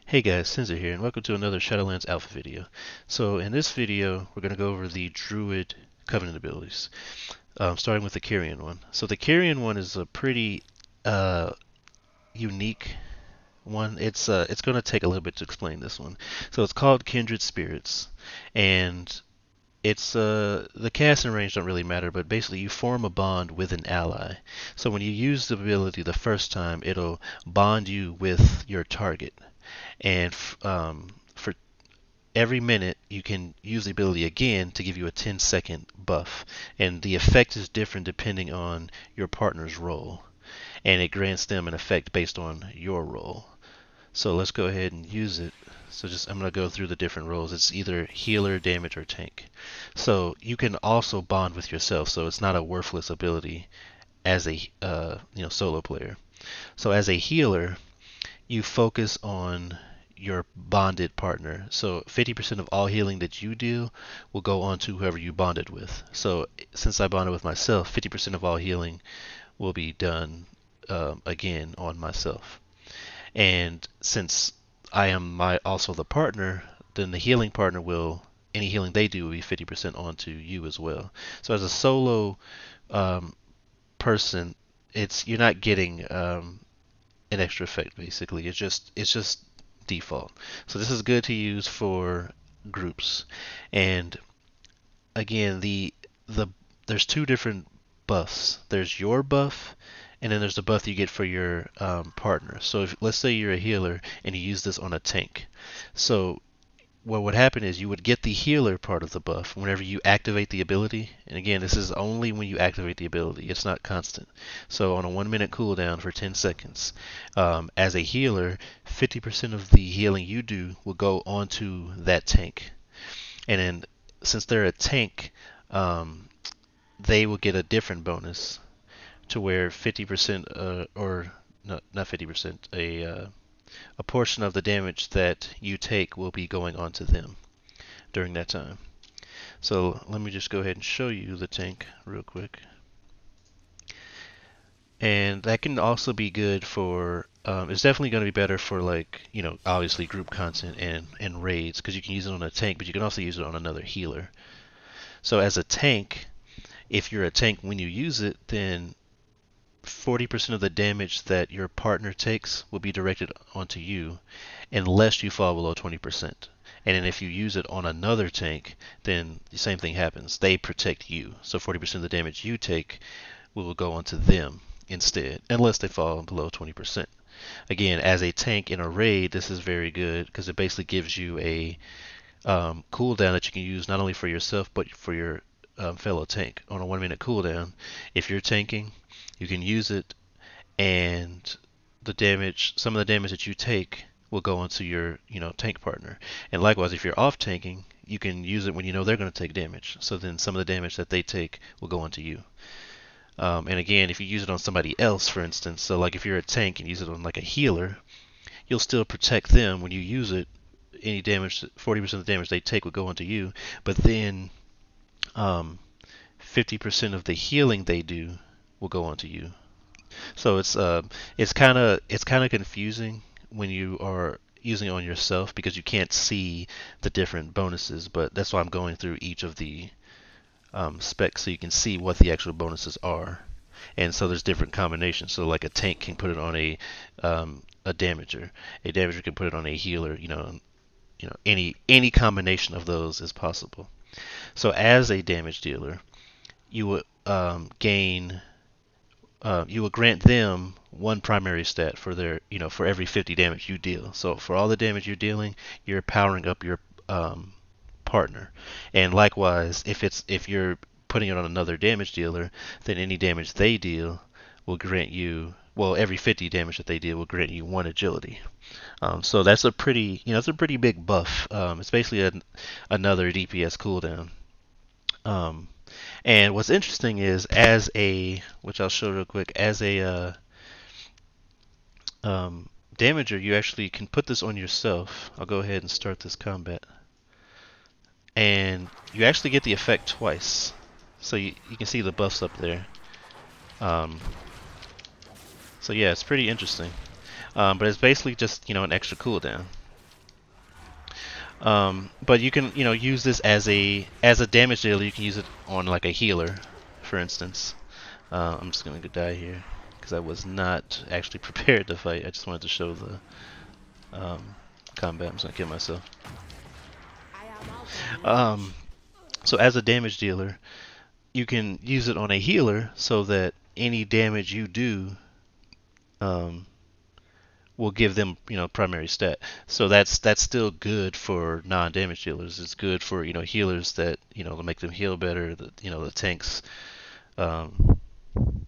Hey guys, Sinza here, and welcome to another Shadowlands Alpha video. So in this video, we're going to go over the Druid Covenant abilities, starting with the Kyrian one. So the Kyrian one is a pretty unique one. It's going to take a little bit to explain this one. So it's called Kindred Spirits, and it's the casting range don't really matter, but basically you form a bond with an ally. So when you use the ability the first time, it'll bond you with your target. And for every minute, you can use the ability again to give you a 10-second buff. And the effect is different depending on your partner's role. And it grants them an effect based on your role. So let's go ahead and use it. So I'm going to go through the different roles. It's either healer, damage, or tank. So you can also bond with yourself. So it's not a worthless ability as a solo player. So as a healer, you focus on your bonded partner. So 50% of all healing that you deal will go on to whoever you bonded with. So since I bonded with myself, 50% of all healing will be done again on myself. And since I am also the partner, then the healing partner any healing they do will be 50% onto you as well. So as a solo person, you're not getting an extra effect basically. It's just default. So this is good to use for groups. And again, the there's two different buffs. There's your buff, and then there's the buff you get for your partner. So if let's say you're a healer and you use this on a tank. So what would happen is you would get the healer part of the buff whenever you activate the ability. And again, this is only when you activate the ability. It's not constant. So on a 1-minute cooldown for 10 seconds, as a healer, 50% of the healing you do will go onto that tank. And then since they're a tank, they will get a different bonus to where 50% or no, not 50%, a portion of the damage that you take will be going on to them during that time. So let me just go ahead and show you the tank real quick. And that can also be good for, it's definitely going to be better for obviously group content and raids, because you can use it on a tank, but you can also use it on another healer. So as a tank, if you're a tank when you use it, then 40% of the damage that your partner takes will be directed onto you unless you fall below 20%. And then if you use it on another tank, then the same thing happens. They protect you. So 40% of the damage you take will go onto them instead, unless they fall below 20%. Again, as a tank in a raid, this is very good because it basically gives you a cooldown that you can use not only for yourself but for your fellow tank. On a 1-minute cooldown, if you're tanking, you can use it, and some of the damage that you take will go onto your, tank partner. And likewise, if you're off tanking, you can use it when you know they're going to take damage. So then some of the damage that they take will go onto you. And again, if you use it on somebody else, for instance, so like if you're a tank and use it on like a healer, you'll still protect them when you use it. Any damage, 40% of the damage they take will go onto you, but then 50% of the healing they do will go onto you. So it's kind of confusing when you are using it on yourself because you can't see the different bonuses. But that's why I'm going through each of the specs so you can see what the actual bonuses are. And so there's different combinations. So like a tank can put it on a damager. A damager can put it on a healer. Any combination of those is possible. So as a damage dealer, you would you will grant them one primary stat for for every 50 damage you deal. So for all the damage you're dealing, you're powering up your partner. And likewise, if you're putting it on another damage dealer, then any damage they deal will grant you, well, every 50 damage that they deal will grant you 1 agility. So that's a pretty big buff. It's basically another DPS cooldown. And what's interesting is, which I'll show real quick, as a damager, you actually can put this on yourself. I'll go ahead and start this combat. And you actually get the effect twice. So you can see the buffs up there. So yeah, it's pretty interesting. But it's basically just, an extra cooldown. But you can, use this as a damage dealer. You can use it on like a healer, for instance. I'm just gonna go die here because I was not actually prepared to fight. I just wanted to show the combat. I'm just gonna kill myself. Um, so as a damage dealer, you can use it on a healer so that any damage you do um, will give them, primary stat. So that's still good for non-damage dealers. It's good for, healers that, to make them heal better. The tanks um,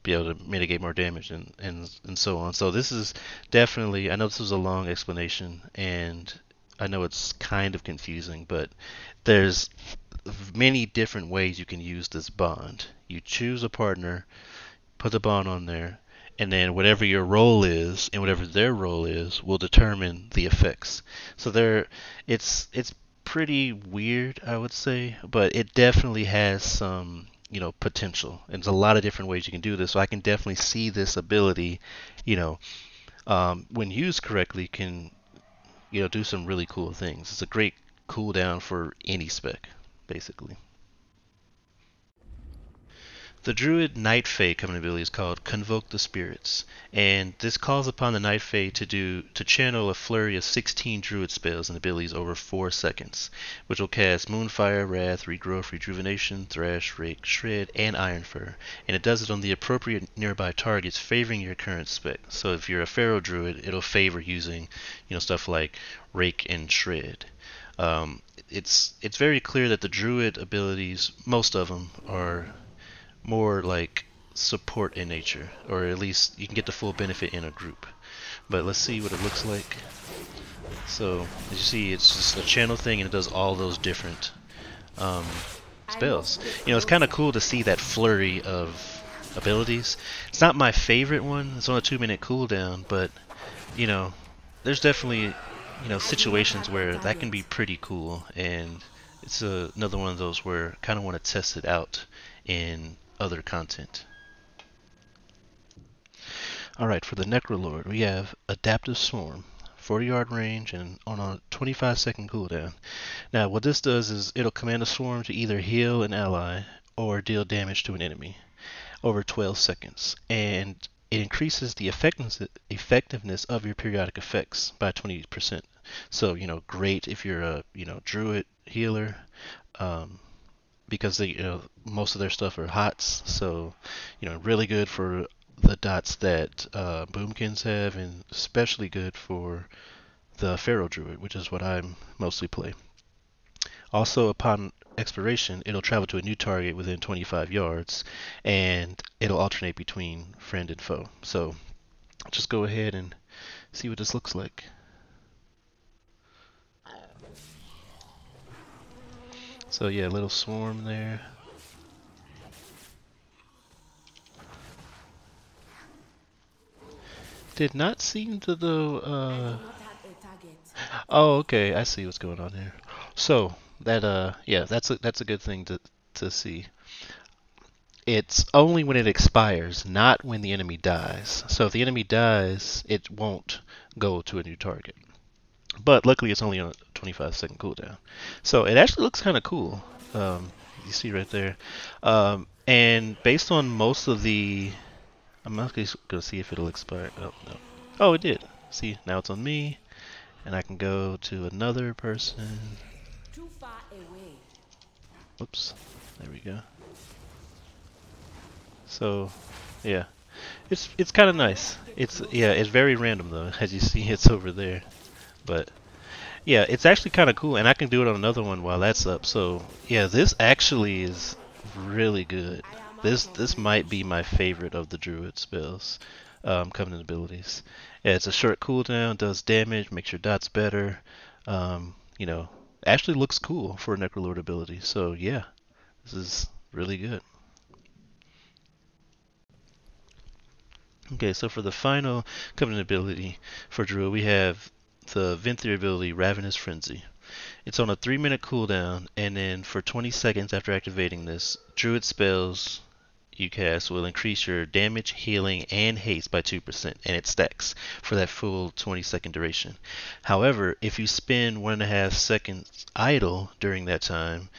be able to mitigate more damage and so on. So this is definitely, I know this was a long explanation and I know it's kind of confusing, but there's many different ways you can use this bond. You choose a partner, put the bond on there, and then whatever your role is and whatever their role is will determine the effects. So it's pretty weird, I would say, but it definitely has some, potential. And there's a lot of different ways you can do this. So I can definitely see this ability, you know, when used correctly, can do some really cool things. It's a great cooldown for any spec, basically. The Druid Night Fae common ability is called Convoke the Spirits, and this calls upon the Night Fae to channel a flurry of 16 Druid spells and abilities over 4 seconds, which will cast Moonfire, Wrath, Regrowth, Rejuvenation, Thrash, Rake, Shred, and Ironfur, and it does it on the appropriate nearby targets favoring your current spec. So if you're a Pharaoh Druid, it'll favor using, stuff like Rake and Shred. It's very clear that the Druid abilities, most of them, are more like support in nature, or at least you can get the full benefit in a group. But let's see what it looks like. So as you see, it's just a channel thing, and it does all those different um, spells. It's kind of cool to see that flurry of abilities. It's not my favorite one. It's on a 2-minute cooldown, but you know, there's definitely situations where that can be pretty cool, and it's another one of those where I kind of want to test it out in other content. Alright, for the Necrolord, we have Adaptive Swarm, 40-yard range, and on a 25-second cooldown. Now, what this does is it'll command a swarm to either heal an ally or deal damage to an enemy over 12 seconds, and it increases the effectiveness of your periodic effects by 20%. So, great if you're a, druid healer, because they, most of their stuff are hots, so really good for the dots that boomkins have, and especially good for the Pharaoh Druid, which is what I mostly play. Also, upon expiration, it'll travel to a new target within 25 yards, and it'll alternate between friend and foe. So, just go ahead and see what this looks like. So yeah, little swarm there. Did not seem to though. Oh, okay. I see what's going on here. So that yeah, that's a good thing to see. It's only when it expires, not when the enemy dies. So if the enemy dies, it won't go to a new target. But luckily, it's only on a 25-second cooldown. So it actually looks kind of cool. You see right there. And based on most of the... I'm not going to see if it'll expire. Oh, no. Oh, it did. See, now it's on me. And I can go to another person. Oops. There we go. So, yeah. It's kind of nice. It's very random though. As you see, it's over there. But yeah, it's actually kind of cool, and I can do it on another one while that's up. So yeah, this actually is really good. This might be my favorite of the Druid spells, covenant abilities. Yeah, it's a short cooldown, does damage, makes your dots better. Actually looks cool for a Necrolord ability. So yeah, this is really good. Okay, so for the final covenant ability for Druid, we have the Venthyr ability, Ravenous Frenzy. It's on a 3-minute cooldown, and then for 20 seconds after activating this, Druid spells you cast will increase your damage, healing, and haste by 2%, and it stacks for that full 20-second duration. However, if you spend 1.5 seconds idle during that time,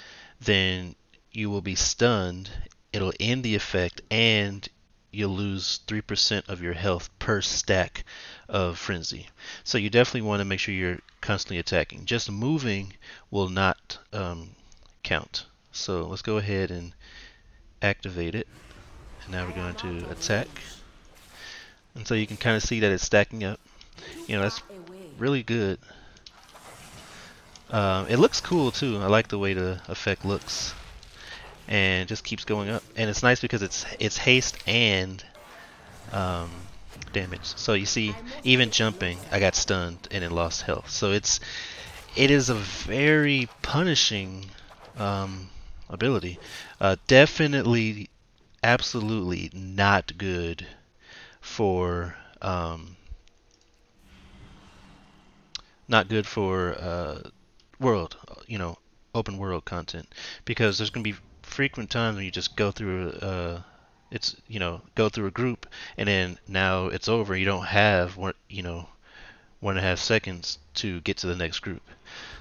then you will be stunned, it'll end the effect, and you'll lose 3% of your health per stack of frenzy. So you definitely want to make sure you're constantly attacking. Just moving will not count. So let's go ahead and activate it. And now we're going to attack. And so you can kind of see that it's stacking up. You know, that's really good. It looks cool too. I like the way the effect looks. And it just keeps going up. And it's nice because it's haste and damage. So you see, even jumping, I got stunned and then lost health. So it is a very punishing ability. Definitely, absolutely not good for world, open world content, because there's going to be frequent times when you just go through go through a group and then now it's over. You don't have 1.5 seconds to get to the next group.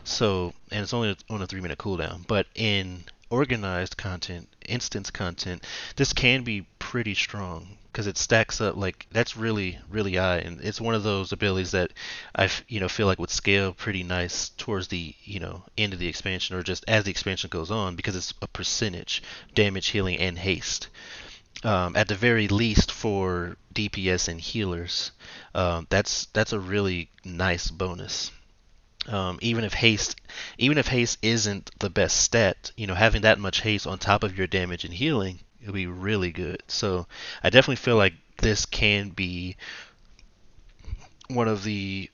So, and it's only on a 3-minute cooldown. But in organized content, instance content, this can be pretty strong because it stacks up. Like, that's really, really high, and it's one of those abilities that I feel like would scale pretty nice towards the end of the expansion, or just as the expansion goes on, because it's a percentage damage, healing, and haste. At the very least for DPS and healers, that's a really nice bonus. Even if haste isn't the best stat, having that much haste on top of your damage and healing, it'll be really good. So I definitely feel like this can be one of the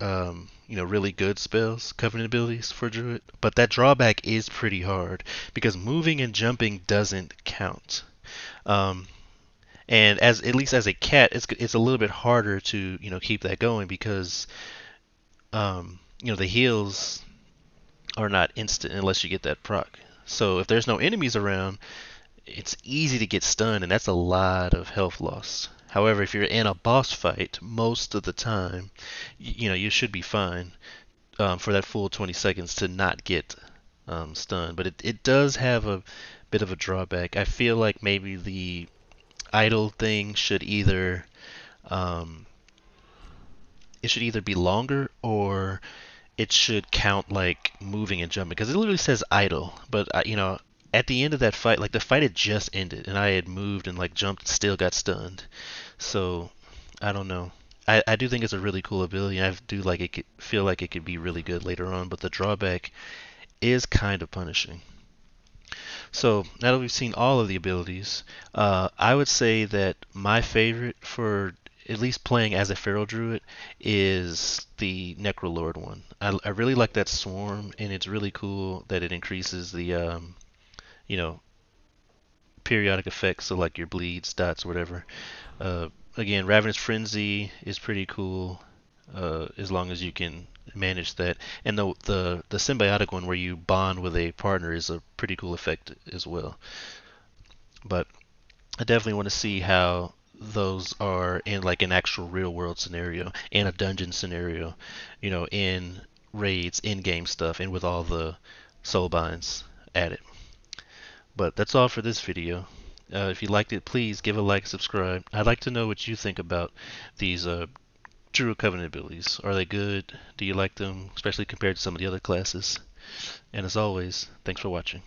really good spells, covenant abilities for Druid. But that drawback is pretty hard because moving and jumping doesn't count. And at least as a cat, it's a little bit harder to keep that going because the heals are not instant unless you get that proc. So if there's no enemies around, it's easy to get stunned, and that's a lot of health loss. However, if you're in a boss fight, most of the time, you should be fine for that full 20 seconds to not get stunned. But it does have a bit of a drawback. I feel like maybe the idle thing should either be longer, or it should count like moving and jumping, because it literally says idle. But at the end of that fight, like the fight had just ended, and I had moved and like jumped, and still got stunned. So I don't know. I do think it's a really cool ability. I do like it. Feel like it could be really good later on, but the drawback is kind of punishing. So now that we've seen all of the abilities, I would say that my favorite for at least playing as a Feral Druid is the Necrolord one. I really like that swarm, and it's really cool that it increases the periodic effects, so like your bleeds, dots, whatever. Again, Ravenous Frenzy is pretty cool, as long as you can manage that. And the symbiotic one where you bond with a partner is a pretty cool effect as well. But I definitely want to see how those are in like an actual real world scenario, in a dungeon scenario, in raids, in game stuff, and with all the soul binds added. But that's all for this video. If you liked it, please give a like, subscribe. I'd like to know what you think about these Druid Covenant abilities. Are they good? Do you like them, especially compared to some of the other classes? And as always, thanks for watching.